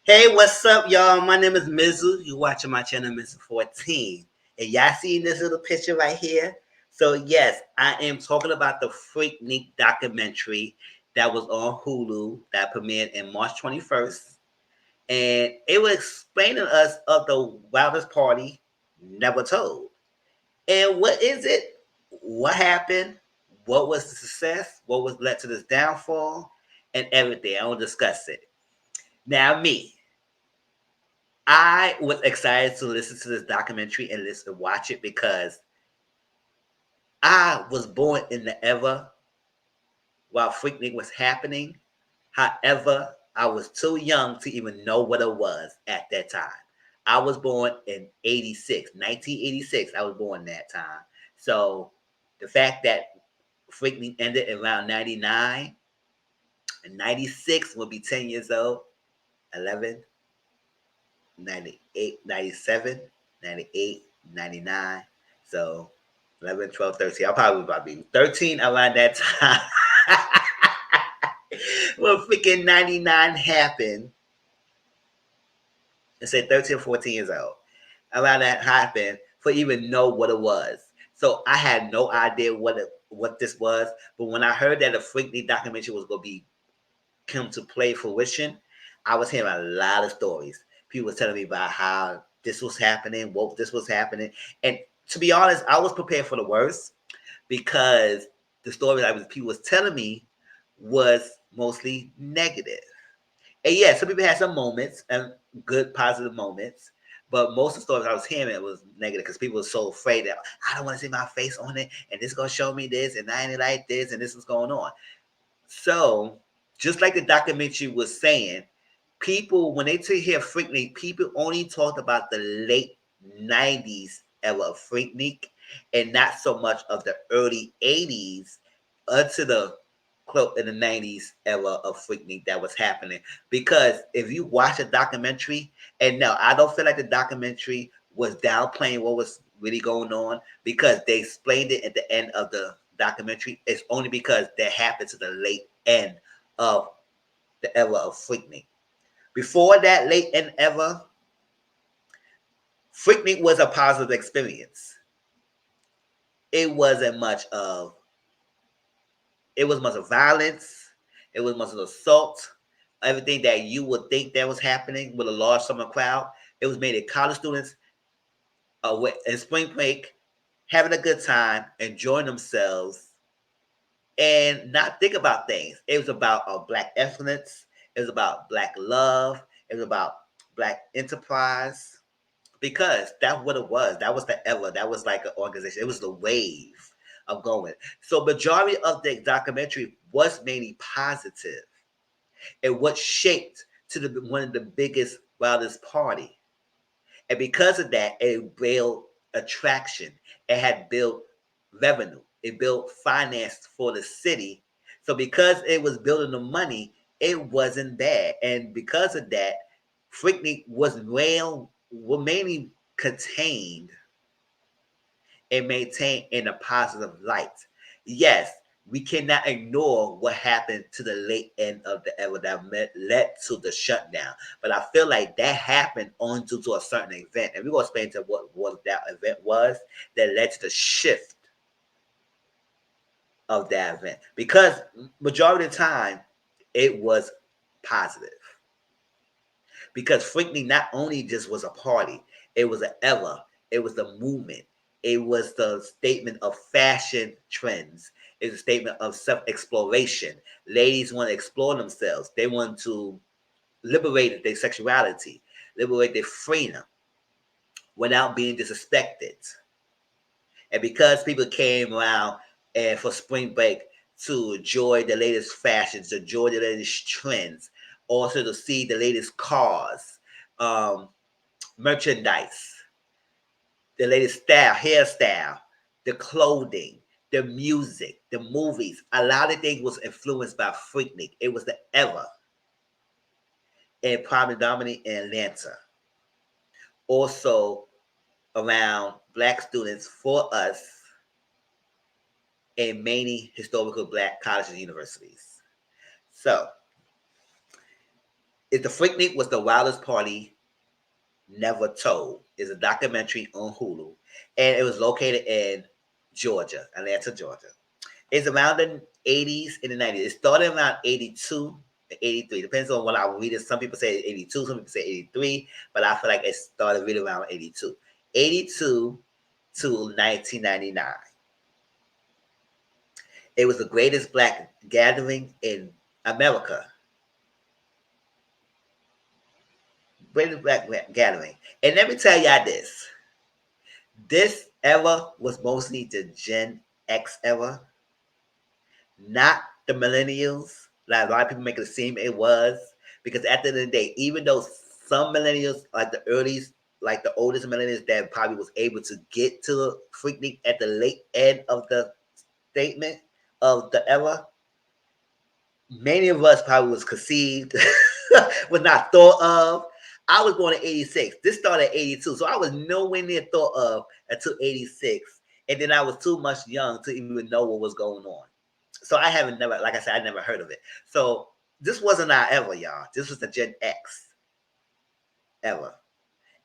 Hey, what's up, y'all? My name is Mizzle. You watching my channel, Mizzle 14. And y'all see this little picture right here? So, yes, I am talking about the Freaknik documentary that was on Hulu that premiered in March 21st. And it was explaining us of the wildest party never told. And what is it? What happened? What was the success? What was led to this downfall? And everything. I will discuss it. Now, me. I was excited to listen to this documentary and listen watch it because I was born in the era while Freaknik was happening. However, I was too young to even know what it was at that time. I was born in 86, 1986. I was born that time. So the fact that Freaknik ended around 99 and 96 will be 10 years old, 11, 98, 97, 98, 99. So 11, 12, 13. I'll probably about be 13 around that time. When freaking 99 happened, and say 13 or 14 years old. Around that happened for even know what it was. So I had no idea what this was. But when I heard that the Freaknik documentary was gonna be come to play fruition, I was hearing a lot of stories. People was telling me about how this was happening, what this was happening. And to be honest, I was prepared for the worst because the story that people was telling me was mostly negative. And yeah, some people had some moments and good positive moments, but most of the stories I was hearing was negative because people were so afraid that I don't want to see my face on it, and this is gonna show me this, and I ain't like this, and this is going on. So, just like the documentary was saying, people when they hear Freaknik, people only talked about the late '90s era of Freaknik, and not so much of the early '80s until the in the '90s era of Freaknik that was happening. Because if you watch a documentary, and no, I don't feel like the documentary was downplaying what was really going on because they explained it at the end of the documentary. It's only because that happened to the late end of the era of Freaknik. Before that late end ever, Freaknik was a positive experience. It wasn't much of it was much of violence, it was much of assault, everything that you would think that was happening with a large summer crowd. It was made at college students in spring break, having a good time, enjoying themselves, and not think about things. It was about black excellence. It was about black love. It was about black enterprise because that's what it was. That was the era. That was like an organization. It was the wave of going. So majority of the documentary was mainly positive and what shaped to one of the biggest, wildest party. And because of that, it built attraction. It had built revenue. It built finance for the city. So because it was building the money, it wasn't bad. And because of that, Freaknik were mainly contained and maintained in a positive light. Yes, we cannot ignore what happened to the late end of the era that led to the shutdown. But I feel like that happened on due to a certain event. And we're going to explain to what that event was that led to the shift of that event. Because majority of the time, it was positive. Because Freaknik not only just was a party, it was an era, it was the movement, it was the statement of fashion trends, it's a statement of self-exploration. Ladies want to explore themselves, they want to liberate their sexuality, liberate their freedom without being disrespected. And because people came around and for spring break to enjoy the latest fashions, to enjoy the latest trends, also to see the latest cars, um, merchandise, the latest style, hairstyle, the clothing, the music, the movies. A lot of things was influenced by Freaknik. It was the era in predominantly in Atlanta. Also around black students for us in many historical black colleges and universities. So If the Freaknik was the wildest party never told. It's a documentary on Hulu, and it was located in Georgia, Atlanta, Georgia. It's around the 80s and the 90s. It started around 82 and 83. Depends on what I read. Some people say 82, some people say 83, but I feel like it started really around 82. 82 to 1999. It was the greatest black gathering in America. Greatest black gathering. And let me tell y'all this. This era was mostly the Gen X era, not the millennials. Like a lot of people make it seem it was, because at the end of the day, even though some millennials, like the earliest, like the oldest millennials that probably was able to get to the Freaknik at the late end of the statement of the era, many of us probably was conceived, was not thought of. I was born in 86. This started at 82. So I was nowhere near thought of until 86. And then I was too much young to even know what was going on. So I haven't never, like I said, I never heard of it. So this wasn't our ever, y'all. This was the Gen X ever.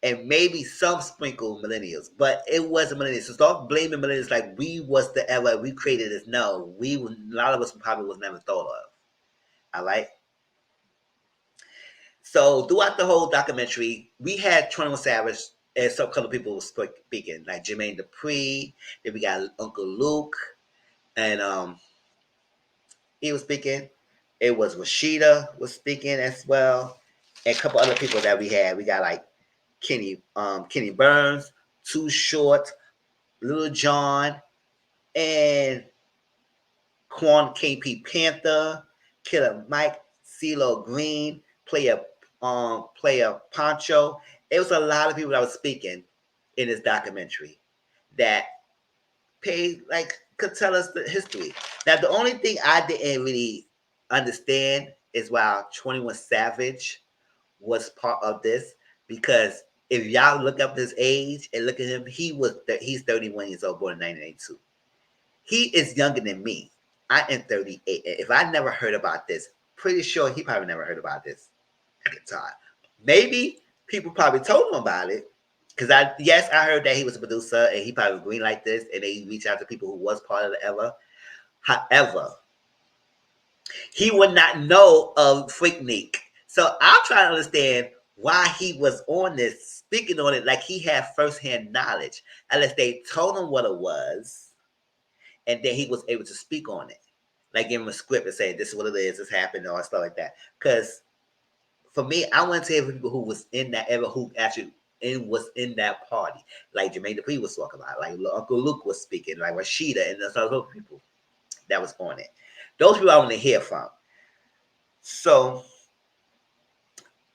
And maybe some sprinkle millennials, but it wasn't millennials. So stop blaming millennials like we was the era, we created this. No, a lot of us probably was never thought of. All right. So throughout the whole documentary, we had 21 Savage and some couple people were speaking, like Jermaine Dupri. Then we got Uncle Luke, and he was speaking. It was Rashida was speaking as well, and a couple other people that we had. We got like Kenny Burns, Too Short, Little John, and Quan KP Panther, Killer Mike, CeeLo Green, player Poncho. It was a lot of people that was speaking in this documentary that paid like could tell us the history. Now the only thing I didn't really understand is why 21 Savage was part of this, because if y'all look up his age and look at him, he's 31 years old, born in 1982. He is younger than me. I am 38. If I never heard about this, pretty sure he probably never heard about this at the time. Maybe people probably told him about it. Because I heard that he was a producer and he probably green like this, and they reached out to people who was part of the era. However, he would not know of Freaknik. So I'm trying to understand why he was on this, speaking on it like he had firsthand knowledge, unless they told him what it was, and then he was able to speak on it. Like give him a script and say, this is what it is, this happened, or stuff like that. Because for me, I want to hear people who was in that era, who actually was in that party. Like Jermaine Dupri was talking about, like Uncle Luke was speaking, like Rashida and other people that was on it. Those people I want to hear from. So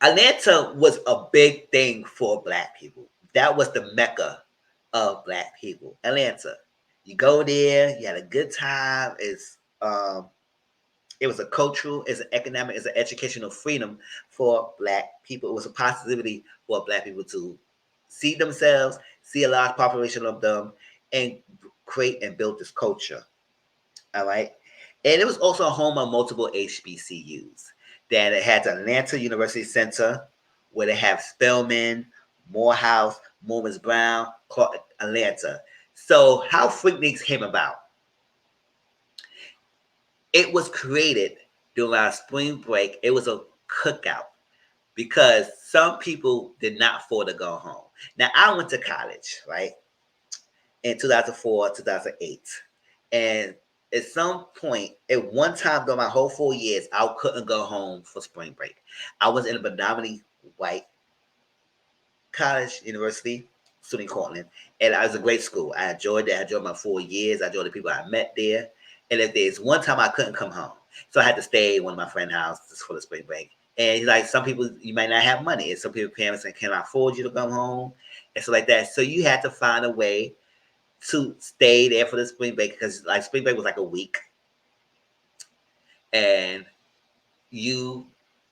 Atlanta was a big thing for black people. That was the mecca of black people. Atlanta. You go there, you had a good time. It was a cultural, it's an economic, it's an educational freedom for black people. It was a possibility for black people to see themselves, see a large population of them, and create and build this culture. All right. And it was also a home of multiple HBCUs. That it had the Atlanta University Center, where they have Spelman, Morehouse, Morris Brown, Clark, Atlanta. So how Freakniks came about? It was created during our spring break. It was a cookout because some people did not afford to go home. Now I went to college, right? In 2004, 2008. And at some point, at one time during my whole 4 years, I couldn't go home for spring break. I was in a predominantly white college, university, SUNY Cortland, and it was a great school. I enjoyed it. I enjoyed my 4 years. I enjoyed the people I met there. And if there's one time I couldn't come home, so I had to stay at one of my friend's houses for the spring break. And like some people, you might not have money, and some people's parents cannot afford you to come home, and so like that. So you had to find a way to stay there for the spring break, because like spring break was like a week, and you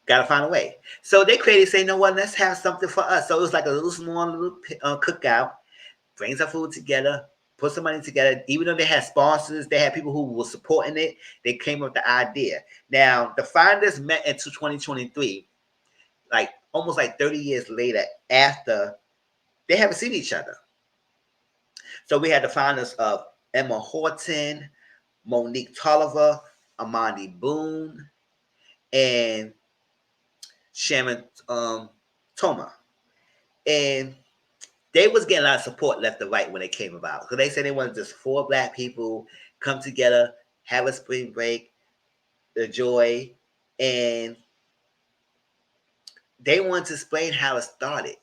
gotta find a way. So they created, say, no one, let's have something for us. So it was like a little small little cookout, bring some food together, put some money together. Even though they had sponsors, they had people who were supporting it. They came up with the idea. Now the founders met into 2023 like almost like 30 years later after they haven't seen each other. So we had the founders of Emma Horton, Monique Tolliver, Amandi Boone, and Sharon Toma. And they was getting a lot of support left and right when they came about. Because they said they wanted just 4 black people come together, have a spring break, enjoy, and they wanted to explain how it started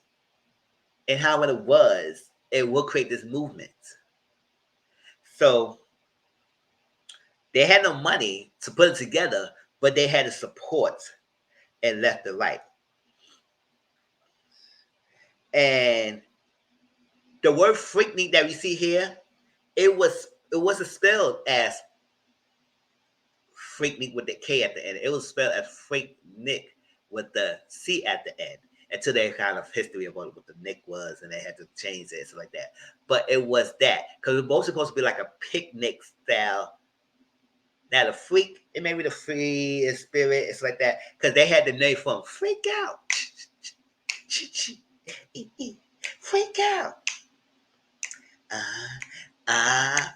and how it was, and what create this movement. So they had no money to put it together, but they had the support and left and right. And the word Freaknik that we see here, it wasn't spelled as Freaknik with the K at the end. It was spelled as Freaknik with the C at the end. Until they kind of history of what the Nick was, and they had to change it, so like that. But it was that because it was both supposed to be like a picnic style. Now the freak, it may be the free spirit, it's like that because they had the name from Freak Out, Freak Out,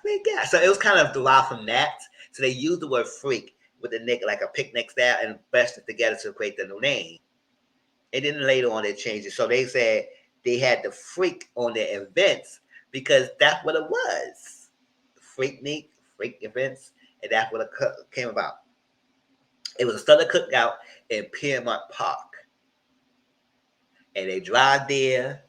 Freak Out. So it was kind of derived from that. So they used the word freak with the Nick like a picnic style and meshed it together to create the new name. And then later on they changed it. So they said they had the freak on their events because that's what it was. Freaknik, freak events, and that's what it came about. It was a Southern cookout in Piermont Park. And they drive there.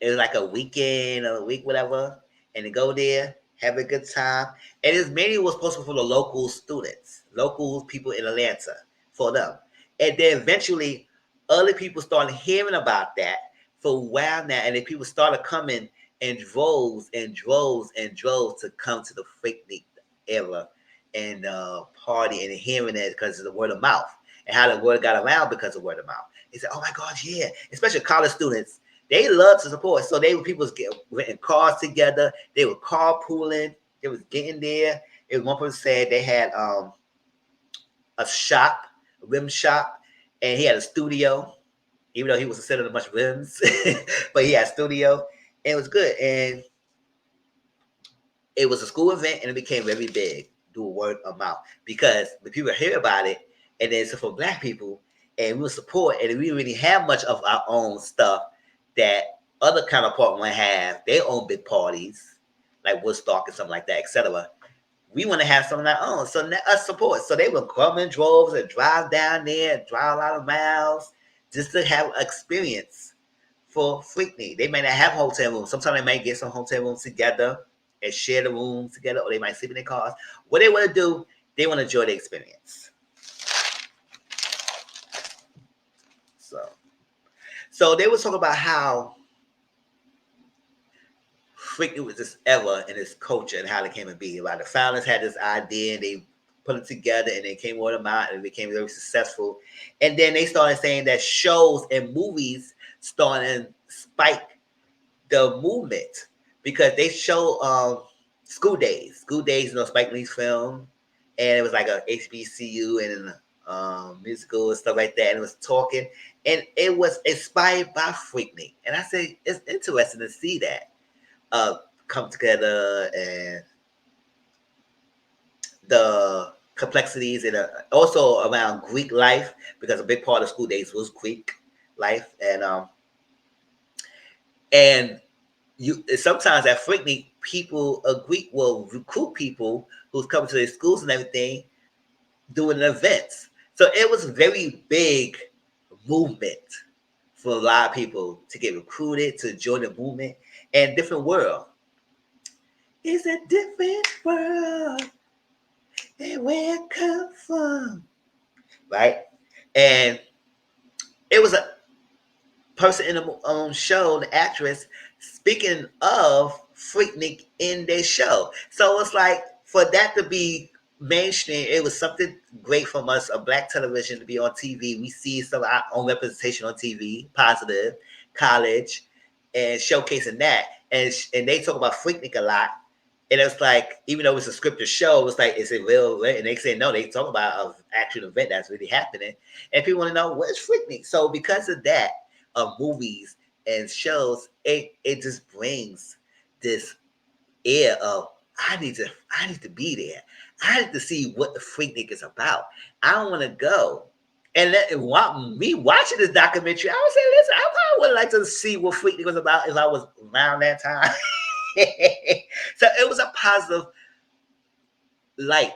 It was like a weekend or a week, whatever. And they go there, have a good time. And it mainly was supposed to be for the local students, local people in Atlanta, for them. And then eventually other people started hearing about that for a while now, and then people started coming in droves and droves and droves to come to the Freaknik era and party and hearing it because of the word of mouth and how the word got around because of word of mouth. They said, "Oh my gosh, yeah!" Especially college students, they love to support. So they were people getting cars together. They were carpooling. They was getting there. And one person said they had a shop, a rim shop, and he had a studio, even though he was selling a bunch of rims, but he had a studio, and it was good. And it was a school event, and it became very big, do a word of mouth, because the people hear about it, and then it's for black people, and we will support, and we didn't really have much of our own stuff that other counterpart might have their own big parties, like Woodstock and something like that, etc. We want to have some of our own. So let us support. So they would come in droves and drive down there, drive a lot of miles just to have experience for Freaknik. They may not have hotel rooms. Sometimes they might get some hotel rooms together and share the rooms together, or they might sleep in their cars. What they want to do, they want to enjoy the experience. So they were talking about how Freaknik was this era in this culture and how it came to be. Like the founders had this idea and they put it together and they came with them out and it became very successful. And then they started saying that shows and movies started to spike the movement because they show School Days. School Days, Spike Lee's film, and it was like a HBCU and musical and stuff like that. And it was talking, and it was inspired by Freaknik. And I said it's interesting to see that come together and the complexities and also around Greek life because a big part of School Days was Greek life and you sometimes at Freaknik people agree will recruit people who's coming to their schools and everything doing events. So it was a very big movement for a lot of people to get recruited to join the movement and different world. It's a different world and where it come from. Right? And it was a person in the show, the actress, speaking of Freaknik in their show. So it's like for that to be mainstream, it was something great from us, a black television to be on TV. We see some of our own representation on TV, positive, college, and showcasing that. And they talk about Freaknik a lot. And it's like, even though it's a scripted show, it's like, is it real? And they say no, they talk about an actual event that's really happening. And people want to know what's Freaknik. So because of that, of movies and shows, it just brings this air of I need to be there. I need to see what the Freaknik is about. I don't want to go. And me watching this documentary, I would say, listen, I probably would like to see what Freaknik was about if I was around that time. So it was a positive light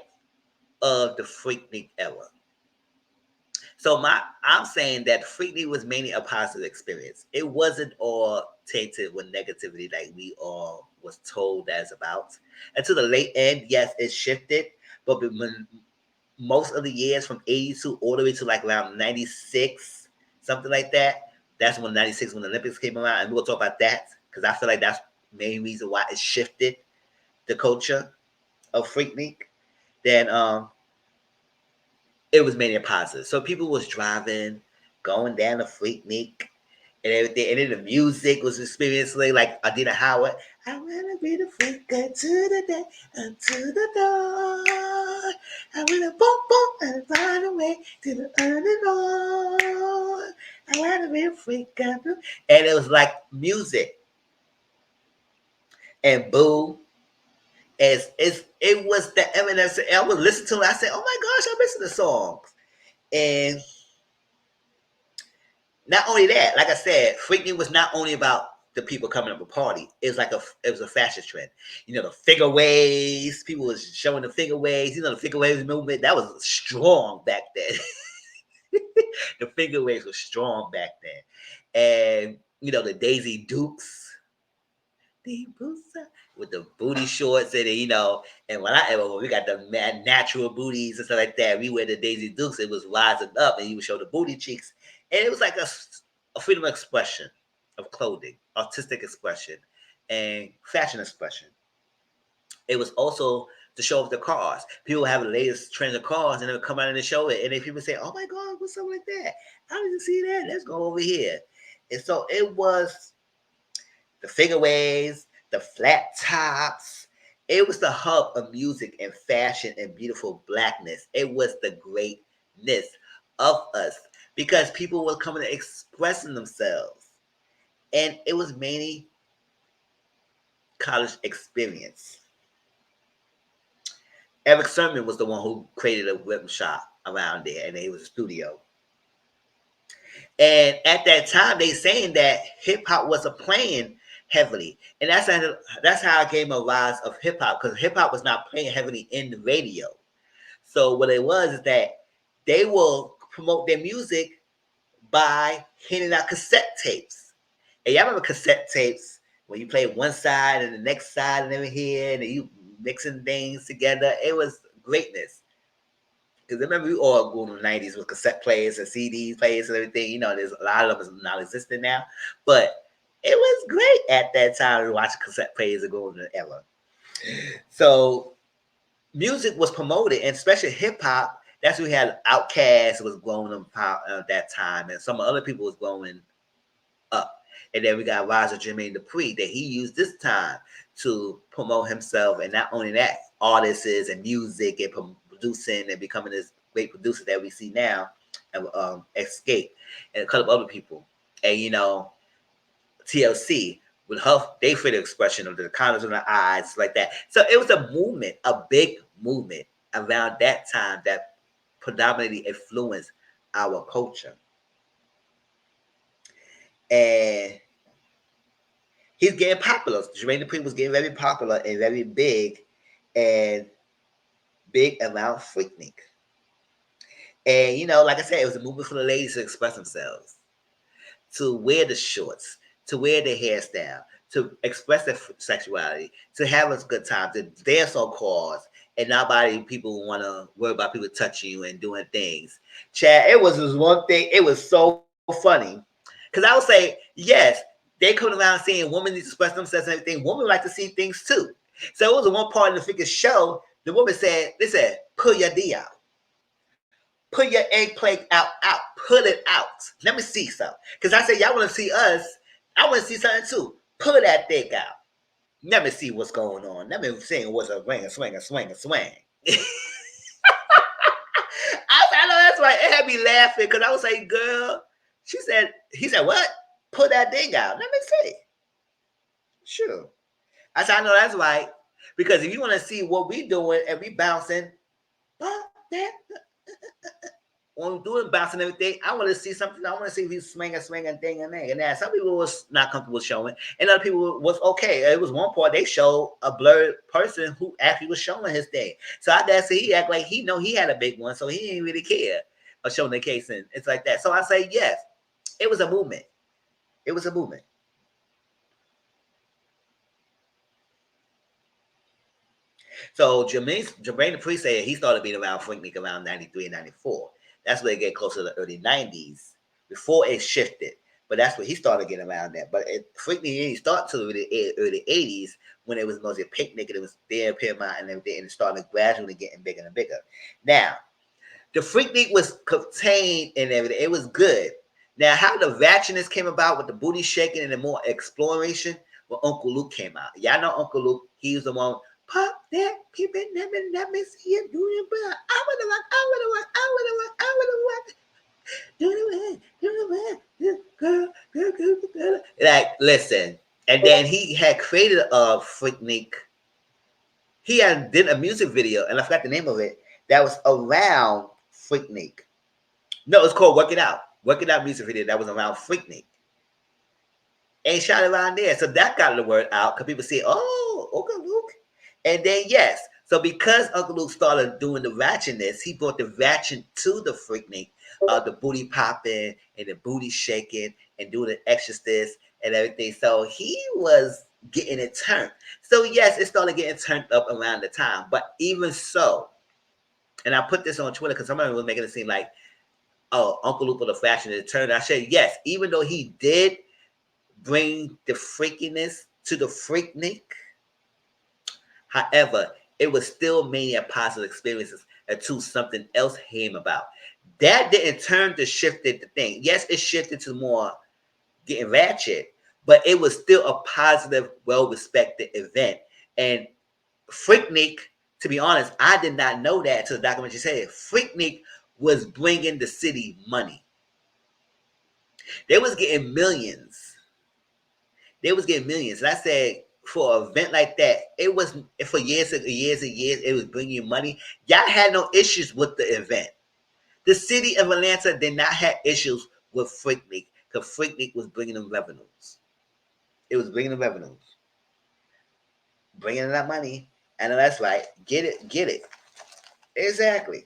of the Freaknik era. So I'm saying that Freaknik was mainly a positive experience. It wasn't all tainted with negativity like we all was told that's about. Until the late end, yes, it shifted, but when most of the years from 82 all the way to like around 96, something like that, that's when 96 when the Olympics came around, and we'll talk about that because I feel like that's the main reason why it shifted the culture of Freaknik. Then it was mainly a positive. So people was driving, going down the Freaknik and everything. And then the music was experiencing like Adina Howard. I wanna be the freaker to the day unto the dawn. I wanna boom boom and run away to the unknown. I wanna be a freaker. And it was like music. And boo. It was the evidence. I would listen to it. I said, "Oh my gosh, I listen to songs." And not only that, like I said, Freaknik was not only about the people coming up to party. It was a fashion trend. You know, the figure waves. People was showing the figure waves. You know, the figure waves movement that was strong back then. The figure waves was strong back then, and you know the Daisy Dukes. With the booty shorts and you know, and when we got the natural booties and stuff like that, we wear the Daisy Dukes. It was rising up, and you would show the booty cheeks, and it was like a freedom of expression of clothing, artistic expression, and fashion expression. It was also to show off the cars. People have the latest trends of cars, and they would come out and show it, and then people say, "Oh my God, what's something like that? I didn't see that. Let's go over here." And so it was the figure waves, the flat tops. It was the hub of music and fashion and beautiful blackness. It was the greatness of us because people were coming to expressing themselves. And it was mainly college experience. Eric Sermon was the one who created a whip shop around there, and it was a studio. And at that time, they saying that hip hop wasn't playing heavily, and that's how it came a rise of hip hop because hip hop was not playing heavily in the radio. So what it was is that they will promote their music by handing out cassette tapes. And y'all remember cassette tapes when you play one side and the next side and over here, and you mixing things together. It was greatness. Because remember, we all grew in the 90s with cassette players and CD players and everything. You know, there's a lot of them is not existing now. But it was great at that time to watch cassette players and go in the era. So music was promoted, and especially hip hop. That's when we had Outkast was growing up at that time, and some other people was growing up. And then we got Roger Jermaine Dupri that he used this time to promote himself, and not only that, artists and music and producing and becoming this great producer that we see now, and Escape and a couple of other people, and you know TLC with her they freedom expression of the colors in the eyes like that. So it was a movement, a big movement around that time that predominantly influenced our culture. And he's getting popular. Jermaine Dupri was getting very popular and very and big around Freaknik. And you know, like I said, it was a movement for the ladies to express themselves, to wear the shorts, to wear their hairstyle, to express their sexuality, to have a good time, to dance on cars, and nobody people want to worry about people touching you and doing things. Chad, it was this one thing. It was so funny because I would say yes, they come around saying women need to express themselves and everything. Women like to see things too. So it was one part of the figure show. The woman said, "They said, pull your D out." Put your eggplant out. Put it out. Let me see some. Because I said, y'all want to see us. I want to see something too. Pull that thing out. Let me see what's going on. Let me sing what's a ring, a swing, a swing, a swing. I know that's right. It had me laughing because I was like, girl, he said, what? Put that thing out. Let me see. Sure. I said, I know that's right. Because if you want to see what we doing and we bouncing, when we're doing bouncing everything, I want to see something. I want to see if he's swinging thing and thing. And then some people was not comfortable showing, and other people was okay. It was one part they showed a blurred person who actually was showing his thing. So I guess he act like he know he had a big one, so he didn't really care of showing the case, and it's like that. So I say yes, it was a movement. It was a movement. So Jermaine Dupri said he started being around Freaknik around 93 and 94. That's where it get closer to the early 90s before it shifted. But that's where he started getting around that. But Freaknik didn't start to the early 80s when it was mostly a picnic and it was there, Paramount and everything, and it started gradually getting bigger and bigger. Now, the Freaknik was contained and everything. It was good. Now, how the ratchetness came about with the booty shaking and the more exploration when Uncle Luke came out. Y'all know Uncle Luke. He was the one. Pop that, keep it, let me see it, do it, but I wanna rock, do it, girl. Like, listen, and then he had created a Freaknik. He had did a music video, and I forgot the name of it. That was around Freaknik. No, it's called Work It Out. Work It Out music video that was around Freaknik. And shot around there. So that got the word out because people say, oh, Uncle Luke. And then, yes. So because Uncle Luke started doing the ratchetness, he brought the ratchet to the Freaknik, the booty popping and the booty shaking and doing the exorcist and everything. So he was getting it turned. So yes, it started getting turned up around the time. But even so, and I put this on Twitter because somebody was making it seem like, oh, Uncle Luke was the fashion it turned. I said, yes, even though he did bring the freakiness to the Freaknik, however, it was still mainly a positive experiences until something else came about. That didn't turn to shifted the thing. Yes, it shifted to more getting ratchet, but it was still a positive, well-respected event. And Freaknik, to be honest, I did not know that until the documentary said it. Freaknik was bringing the city money. They was getting millions. They was getting millions. And I said, for an event like that, it was for years and years and years, it was bringing you money. Y'all had no issues with the event. The city of Atlanta did not have issues with Freaknik because Freaknik was bringing them revenues. It was bringing them revenues, bringing in that money. And that's right. Get it, get it. Exactly.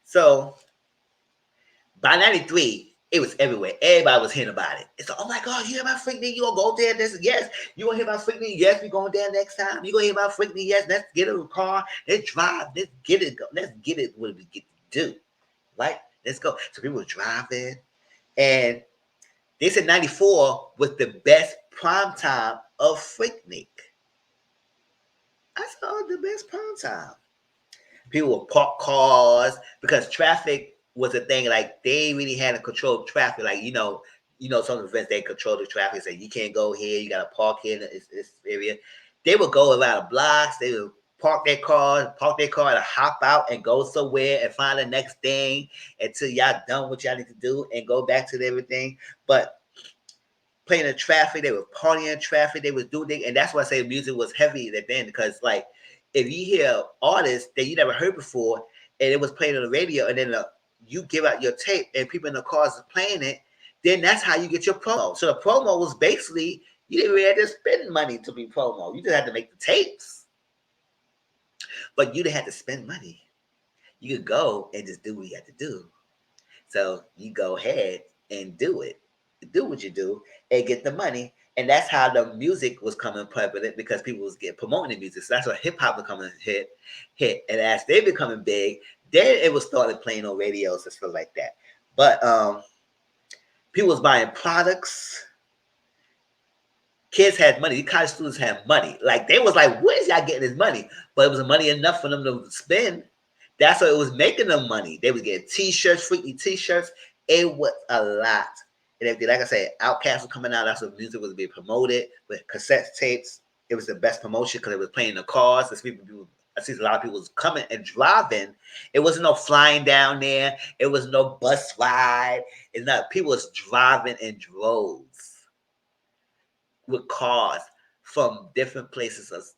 So by 93, it was everywhere. Everybody was hearing about it. It's like, oh my God, you hear about Freaknik? You gonna go there? This yes. You gonna hear about Freaknik? Yes, we going there next time. You gonna hear about Freaknik? Yes, let's get a car. Let's drive. Let's get it. Let's get it. What we get to do, right? Let's go. So people were driving, and they said 94 was the best prime time of Freaknik. I said, oh, the best prime time. People would park cars because traffic was a thing. Like they really had to control traffic. Like some events they control the traffic. Say you can't go here. You got to park here in this area. They would go around the blocks. They would park their car, and hop out and go somewhere and find the next thing until y'all done what y'all need to do and go back to everything. But playing the traffic, they were partying in traffic. They was doing things, and that's why I say music was heavy at then because like. If you hear artists that you never heard before and it was playing on the radio and then you give out your tape and people in the cars are playing it, then that's how you get your promo. So the promo was basically, you didn't really have to spend money to be promo. You just had to make the tapes. But you didn't have to spend money. You could go and just do what you had to do. So you go ahead and do it. Do what you do and get the money. And that's how the music was coming prevalent because people was getting promoting the music. So that's what hip hop becoming hit. And as they becoming big, then it was started playing on radios and stuff like that. But people was buying products. Kids had money. These college students had money. Like they was like, where is y'all getting this money? But it was money enough for them to spend. That's what it was making them money. They was getting t-shirts, freaky t-shirts. It was a lot. and everything. Like I said, Outkast was coming out. That's when music was being promoted with cassette tapes. It was the best promotion because it was playing in the cars. I see a lot of people was coming and driving. It wasn't no flying down there. It was no bus ride. It's not. People was driving in droves with cars from different places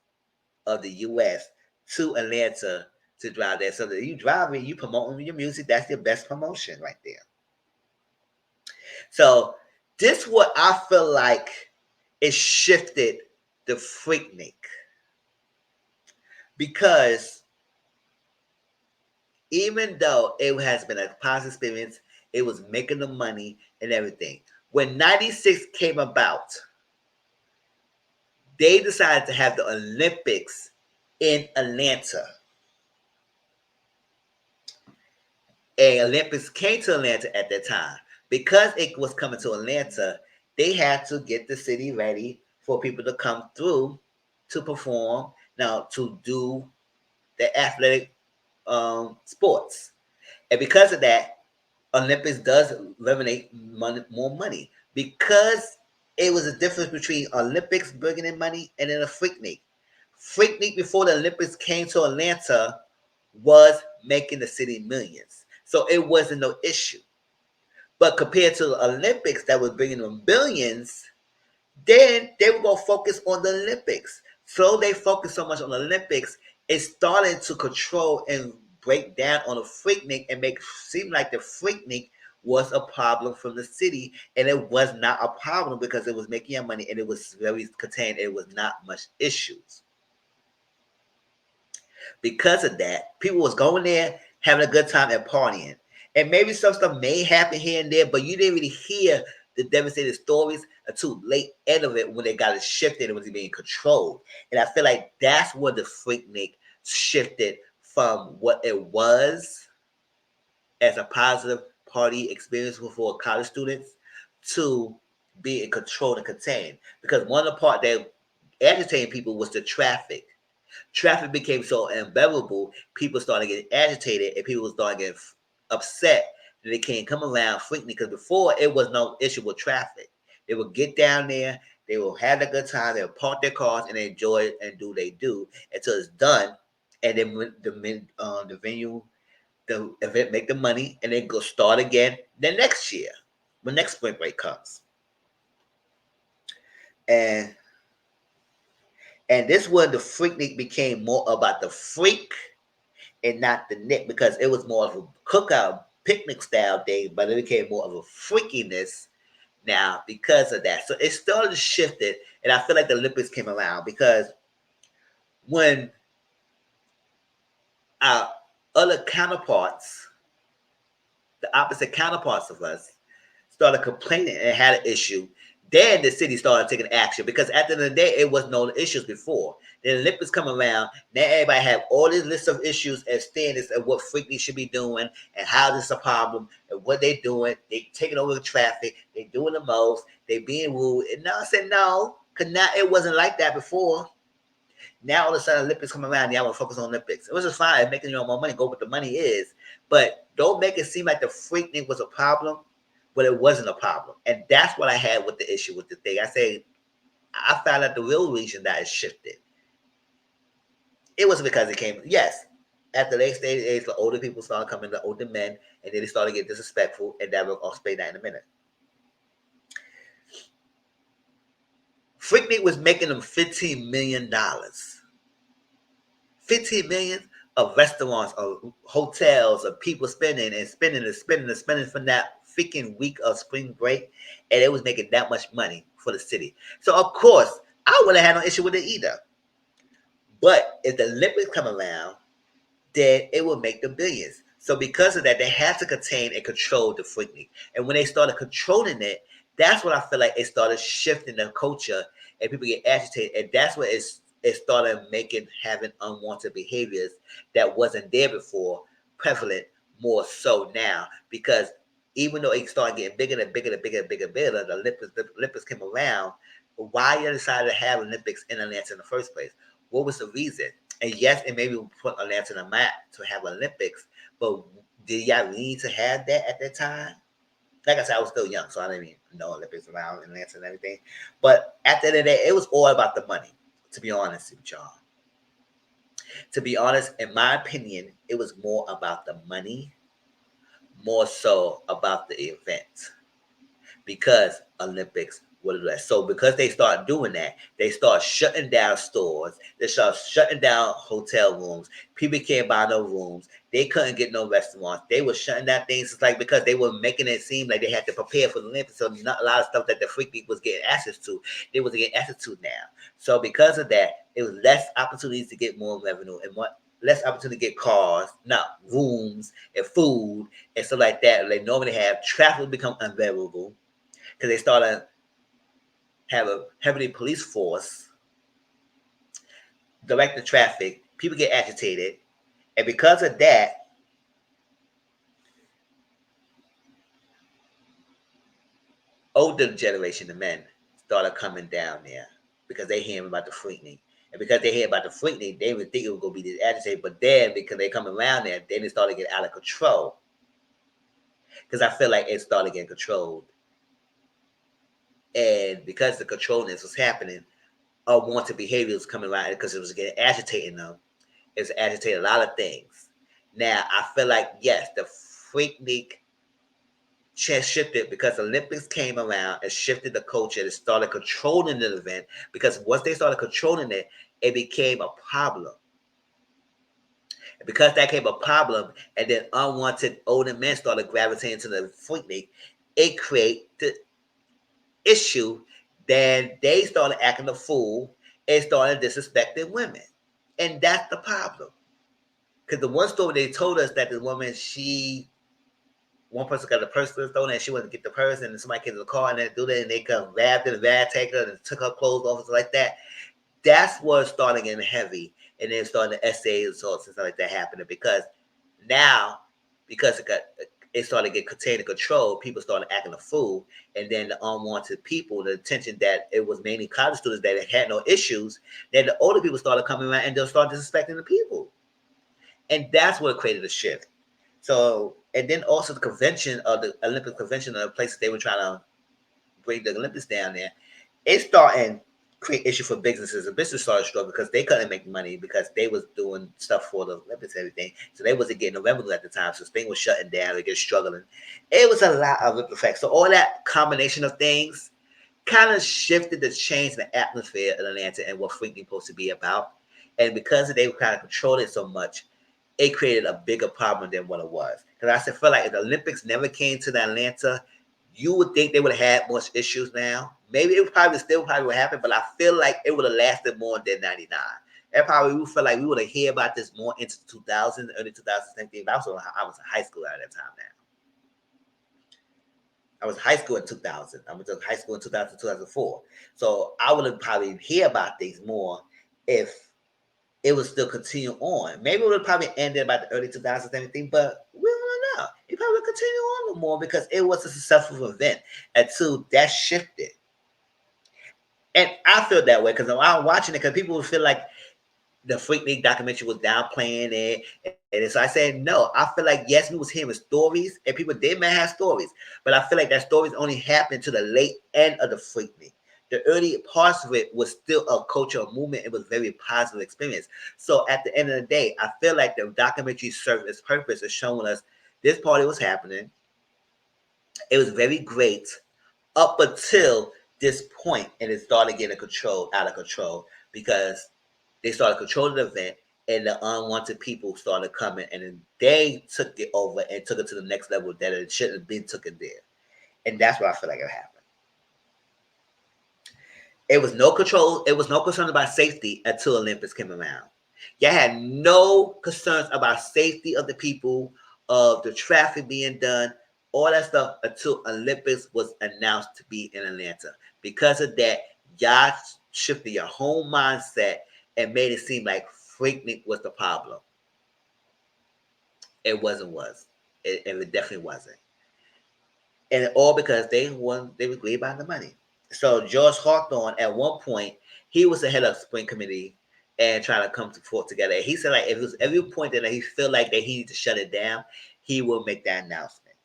of the U.S. to Atlanta to drive there. So that you driving, you promoting your music. That's your best promotion right there. So this what I feel like it shifted the Freaknik because even though it has been a positive experience, it was making the money and everything. When 96 came about, they decided to have the Olympics in Atlanta. And Olympics came to Atlanta at that time. Because it was coming to Atlanta, they had to get the city ready for people to come through to perform, now to do the athletic sports. And because of that, Olympics does eliminate more money because it was a difference between Olympics bringing in money and then a Freaknik. Freaknik before the Olympics came to Atlanta was making the city millions, so it wasn't no issue. But compared to the Olympics that was bringing them billions, then they were gonna focus on the Olympics. So they focused so much on the Olympics, it started to control and break down on the Freaknik and make it seem like the Freaknik was a problem from the city, and it was not a problem because it was making your money and it was very contained. It was not much issues. Because of that, people was going there having a good time and partying. And maybe some stuff may happen here and there, but you didn't really hear the devastating stories until late end of it when they got it shifted and was being controlled. And I feel like that's where the Freaknik shifted from what it was as a positive party experience for college students to being controlled and contained. Because one of the part that agitating people was the traffic. Traffic became so unbearable, people started getting agitated and people started getting upset that they can't come around frequently because before it was no issue with traffic. They would get down there, they will have a good time, they'll park their cars and enjoy it and do what they do until it's done. And then when the venue, the event make the money and then go start again the next year when next spring break comes. And this when the Freaknik became more about the freak and not the Nick because it was more of a cookout picnic style day, but it became more of a freakiness now because of that. So it started to shift it, and I feel like the Olympics came around because when our other counterparts, the opposite counterparts of us, started complaining and had an issue, then the city started taking action because at the end of the day, it was no issues before. The Olympics come around, now everybody have all these lists of issues and standards of what Freaky should be doing and how this is a problem and what they're doing. They taking over the traffic, they doing the most, they being rude. And now I said no, because now it wasn't like that before. Now all of a sudden Olympics come around, y'all want to focus on Olympics. It was just fine making more money, go what the money is. But don't make it seem like the Freaknik was a problem, but it wasn't a problem. And that's what I had with the issue with the thing. I found out the real reason that it shifted. It was because it came, yes, at the late stage age, the older people started coming, the older men, and then they started getting disrespectful, and that will explain that in a minute. Freaknik was making them $15 million. $15 million of restaurants, of hotels, of people spending and spending and spending and spending from that freaking week of spring break, and it was making that much money for the city. So of course, I wouldn't have had no issue with it either. But if the Olympics come around, then it will make the billions. So because of that, they had to contain and control the Freaknik. And when they started controlling it, that's what I feel like it started shifting the culture and people get agitated. And that's what it started having unwanted behaviors that wasn't there before, prevalent more so now. Because even though it started getting bigger and bigger and bigger and bigger and bigger, the Olympics came around. Why you decided to have Olympics in Atlanta in the first place? What was the reason? And yes, it maybe put Atlanta on the map to have Olympics, but did y'all need to have that at that time? like I said, I was still young, so I didn't even know Olympics around Atlanta and everything. But at the end of the day, it was all about the money. To be honest with y'all, to be honest, in my opinion, it was more about the money, more so about the event. Because Olympics would less. So because they start doing that, they start shutting down stores. They start shutting down hotel rooms. People can't buy no rooms. They couldn't get no restaurants. They were shutting down things. It's like because they were making it seem like they had to prepare for the Olympics. So not a lot of stuff that the Freaknik was getting access to, they was getting access to now. So because of that, it was less opportunities to get more revenue and what less opportunity to get cars, not rooms and food and stuff like that. They normally have traffic would become unbearable because they started have a heavily police force direct the traffic. People get agitated, and because of that, older generation of men started coming down there because they hear about the Freaknik. And because they hear about the Freaknik, they would think it was going to be this agitated. But then, because they come around there, then it started getting out of control. Because I feel like it started getting controlled. And because the controlliness was happening, unwanted behavior was coming around because it was getting agitating them. It's agitated a lot of things. Now, I feel like, yes, the Freaknik shifted because Olympics came around and shifted the culture and started controlling the event because once they started controlling it, it became a problem. And because that became a problem and then unwanted older men started gravitating to the Freaknik, it created the issue. Then they started acting a fool and started disrespecting women. And that's the problem. Because the one story they told us that the woman, one person got the purse stolen and she wanted to get the purse and somebody came to the car and they do that and they come grabbed her and rag take her and took her clothes off and stuff like that. That's what started getting heavy and then started the SA assaults and stuff like that happening because now, because it started to get contained and controlled, people started acting a fool and then the unwanted people, the attention that it was mainly college students that had no issues, then the older people started coming around and they'll start disrespecting the people. And that's what created a shift. So, and then also the convention of the Olympic convention of the places they were trying to bring the Olympics down there, it started create issue for businesses. The business started struggling because they couldn't make money because they was doing stuff for the Olympics and everything. So they wasn't getting no revenue at the time. So things was shutting down. They get struggling. It was a lot of ripple effects. So all that combination of things kind of shifted the change in the atmosphere of Atlanta and what Freaknik supposed to be about. And because they were kind of controlling it so much, it created a bigger problem than what it was. Because I feel like if the Olympics never came to the Atlanta, you would think they would have had more issues now. Maybe it probably still probably would happen, but I feel like it would have lasted more than 99. And probably we feel like we would have heard about this more into 2000, early 2017. I was in high school at that time now. I was in high school in 2000. I went to high school in 2000, 2004. So I would have probably hear about things more if it would still continue on. Maybe it would have probably ended about the early 2000s and everything, but we don't know. It probably would continue on a little more because it was a successful event. And two, that shifted. And I feel that way because I'm watching it because people would feel like the Freaknik documentary was downplaying it. And so I said, no, I feel like, yes, we was hearing stories and people did man have stories, but I feel like that stories only happened to the late end of the Freaknik. The early parts of it was still a cultural movement. It was a very positive experience. So at the end of the day, I feel like the documentary served its purpose of showing us this party was happening. It was very great up until this point, and it started getting out of control because they started controlling the event, and the unwanted people started coming, and then they took it over and took it to the next level that it shouldn't have been taken there, and that's what I feel like it happened. It was no control. It was no concern about safety until Olympics came around. Y'all had no concerns about safety of the people, of the traffic being done, all that stuff until Olympics was announced to be in Atlanta. Because of that, y'all shifted your whole mindset and made it seem like Freaknik was the problem. It wasn't was. It definitely wasn't. And all because they were greedy about the money. So George Hawthorne at one point, he was the head of spring committee and trying to come to forth together. He said like if it was every point that he felt like that he needed to shut it down, he will make that announcement.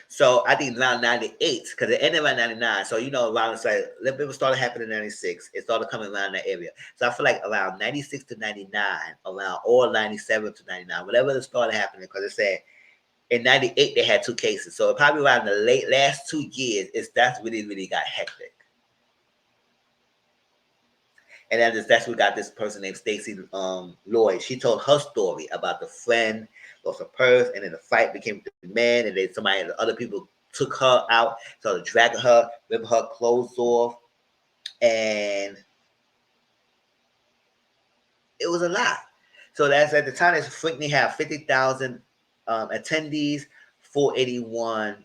So I think around 98, because it ended around 99. So, around, it's like, little bit started happening in 96. It started coming around that area. So I feel like around 96 to 99, around all 97 to 99, whatever it started happening, because it said in 98 they had two cases. So probably around the last 2 years, that's really, really got hectic. And then that's we got this person named Stacy Lloyd. She told her story about the friend lost her purse, and then the fight became the man, and then other people took her out, started dragging her, ripping her clothes off, and it was a lot. So that's at the time. This Freaknik had 50,000 attendees, 481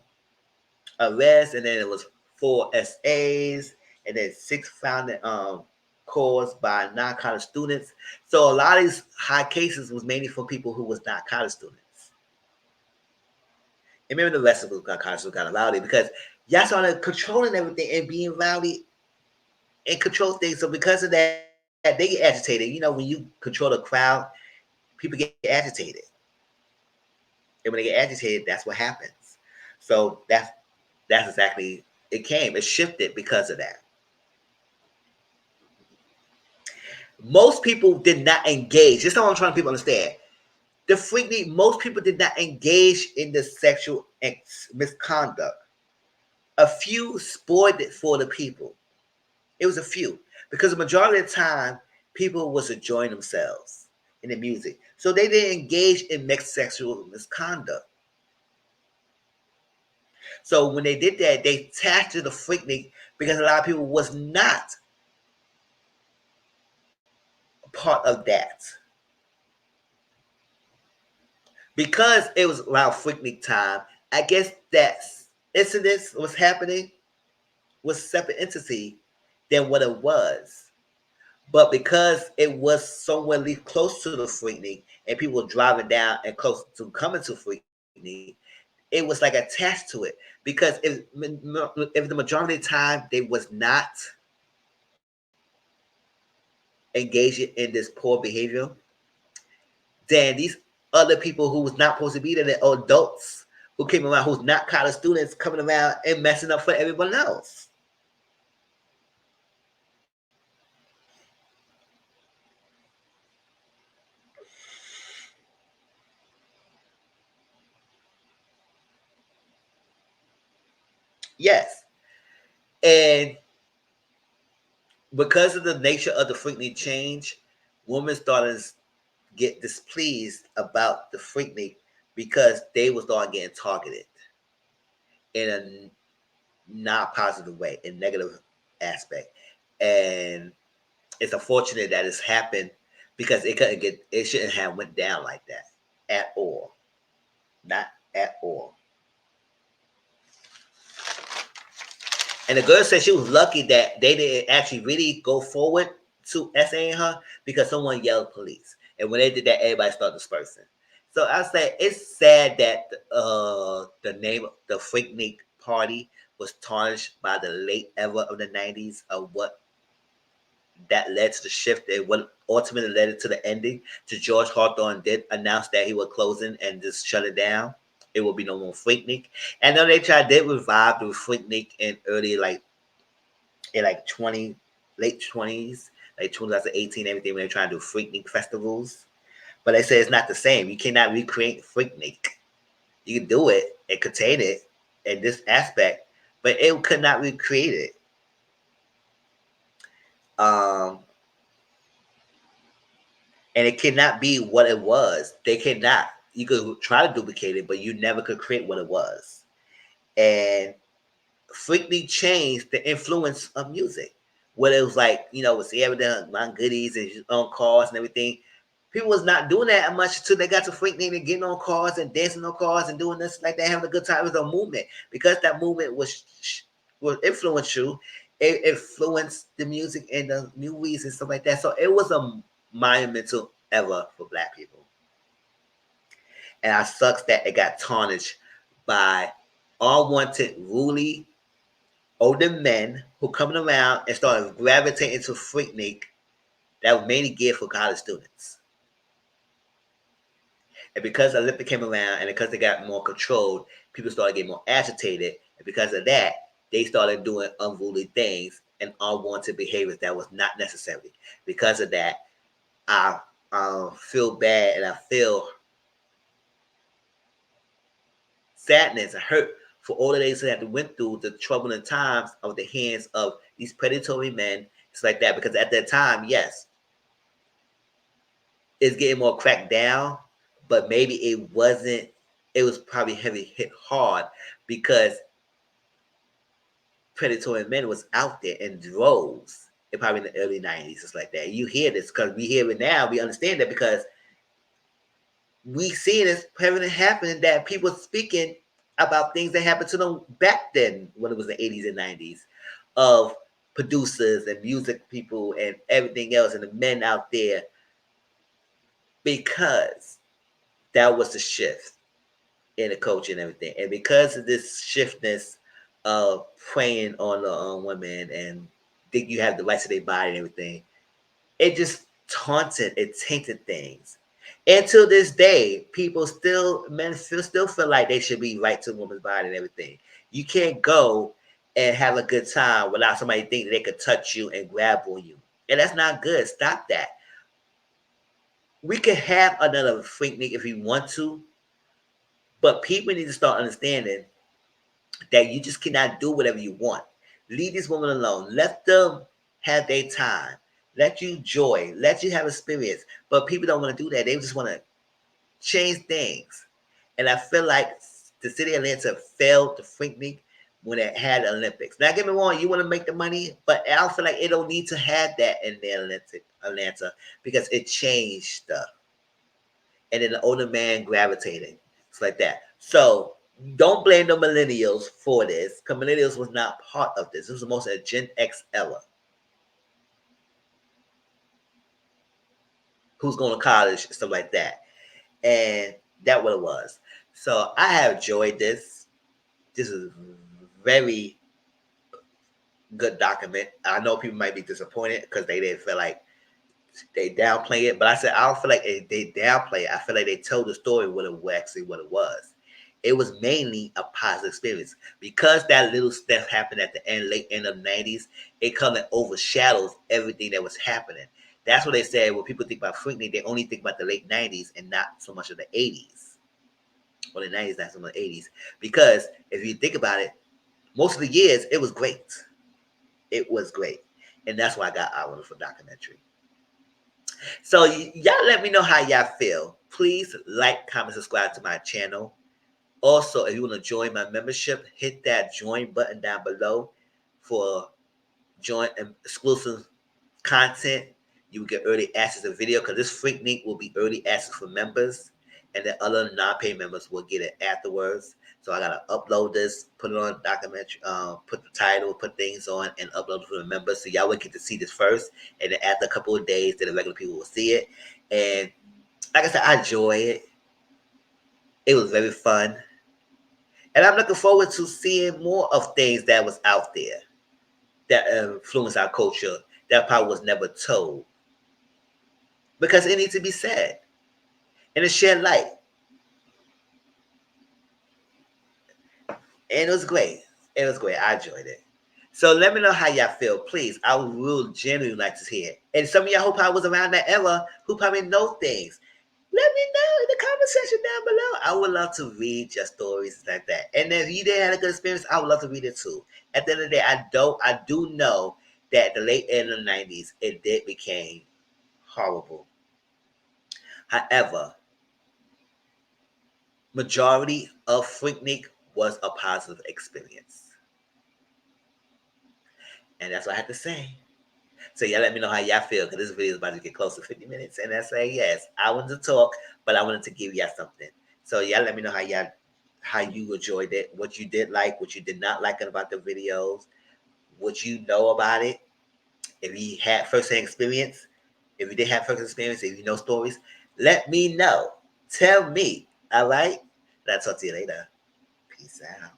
arrests, and then it was 4 SAs, and then 6 found caused by non-college students. So a lot of these high cases was mainly for people who was not college students. And maybe the rest of us got college students got rowdy because y'all started controlling everything and being rowdy and control things. So because of that, they get agitated. When you control the crowd, people get agitated. And when they get agitated, that's what happens. So that's exactly it came. It shifted because of that. Most people did not engage. This is what I'm trying to people understand. The Freaknik, most people did not engage in the sexual misconduct. A few spoiled it for the people. It was a few. Because the majority of the time, people was enjoying themselves in the music. So they didn't engage in mixed sexual misconduct. So when they did that, they attached to the Freaknik because a lot of people was not part of that. Because it was around Freaknik time, I guess that incident was happening was a separate entity than what it was. But because it was somewhere close to the Freaknik and people were driving down and close to coming to Freaknik, it was like attached to it. Because if the majority of the time they was not engaging in this poor behavior, then these other people who was not supposed to be there, the adults who came around, who's not college students, coming around and messing up for everyone else. Yes. And because of the nature of the Freaknik change, women started to get displeased about the Freaknik because they was start getting targeted in a not positive way, in negative aspect. And it's unfortunate that it's happened because it shouldn't have went down like that at all. Not at all. And the girl said she was lucky that they didn't actually really go forward to SAing her because someone yelled police. And when they did that, everybody started dispersing. So I say it's sad that the name of the Freaknik party was tarnished by the late era of the 90s of what that led to the shift and what ultimately led to the ending. To George Hawthorne did announce that he was closing and just shut it down. It will be no more Freaknik. And then they did revive the Freaknik in early in like 20 late 20s, like 2018, everything when they're trying to do Freaknik festivals. But they say it's not the same. You cannot recreate Freaknik. You can do it and contain it in this aspect, but it could not recreate it. Um, and it cannot be what it was. They cannot. You could try to duplicate it, but you never could create what it was. And Freaknik changed the influence of music. Whether it was like, with Sierra done my goodies and on cars and everything. People was not doing that much until they got to Freaknik and getting on cars and dancing on cars and doing this like that, having a good time. It was a movement. Because that movement was influential, it influenced the music and the movies and stuff like that. So it was a monumental era for Black people. And it sucks that it got tarnished by unwanted, ruly, older men who coming around and started gravitating to Freaknik that was mainly geared for college students. And because the Olympic came around and because they got more controlled, people started getting more agitated. And because of that, they started doing unruly things and unwanted behaviors that was not necessary. Because of that, I feel bad and I feel sadness and hurt for all of these who had to went through the troubling times of the hands of these predatory men. It's like that because at that time, yes, it's getting more cracked down, but maybe it wasn't. It was probably heavy hit hard because predatory men was out there in droves. And probably in the early 90s, it's like that. You hear this because we hear it now. We understand that because we see this prevalent happening that people speaking about things that happened to them back then when it was the 80s and 90s of producers and music people and everything else and the men out there because that was the shift in the culture and everything. And because of this shiftness of preying on the women and think you have the rights to their body and everything, it just taunted, it tainted things. And to this day, people still, men still feel like they should be right to a woman's body and everything. You can't go and have a good time without somebody thinking they could touch you and grab on you. And that's not good. Stop that. We could have another Freaknik if we want to, but people need to start understanding that you just cannot do whatever you want. Leave these women alone. Let them have their time. Let you joy. Let you have experience. But people don't want to do that. They just want to change things. And I feel like the city of Atlanta failed the Freaknik when it had the Olympics. Now, get me wrong, you want to make the money, but I don't feel like it don't need to have that in the Atlanta because it changed stuff. And then the older man gravitating. It's like that. So don't blame the millennials for this, because millennials was not part of this. This was most of a Gen X era. Who's going to college, stuff like that. And that what it was. So I have enjoyed this. This is very good document. I know people might be disappointed because they didn't feel like they downplay it, but I said I don't feel like they downplay it. I feel like they told the story what it was. It was mainly a positive experience because that little stuff happened at the end, late end of the 90s. It kind of overshadows everything that was happening. That's what they said. When people think about Freaknik, they only think about the late 90s and not so much of the 80s. Well, the 90s, not so much the 80s. Because if you think about it, most of the years it was great. It was great, and that's why I got our wonderful documentary. So y'all let me know how y'all feel. Please like, comment, subscribe to my channel. Also, if you want to join my membership, hit that join button down below for join exclusive content. You will get early access to video because this Freaknik will be early access for members, and the other non-pay members will get it afterwards. So I gotta upload this, put it on documentary, put the title, put things on, and upload it for the members. So y'all will get to see this first, and then after a couple of days, then the regular people will see it. And like I said, I enjoy it. It was very fun, and I'm looking forward to seeing more of things that was out there that influence our culture that probably was never told because it needs to be said and it shed light. And it was great. It was great. I enjoyed it. So let me know how y'all feel, please. I would really genuinely like to hear it. And some of y'all who probably was around that era who probably know things. Let me know in the comment section down below. I would love to read your stories like that. And if you did have a good experience, I would love to read it too. At the end of the day, I do know that the late end of the 90s, it did became horrible. However, majority of Freaknik was a positive experience. And that's what I have to say. So y'all let me know how y'all feel because this video is about to get close to 50 minutes. And I say, yes, I wanted to talk, but I wanted to give y'all something. So y'all let me know how you enjoyed it, what you did like, what you did not like about the videos, what you know about it. If you had first-hand experience, if you did have first experience, if you know stories, let me know. Tell me. All right? And I'll talk to you later. Peace out.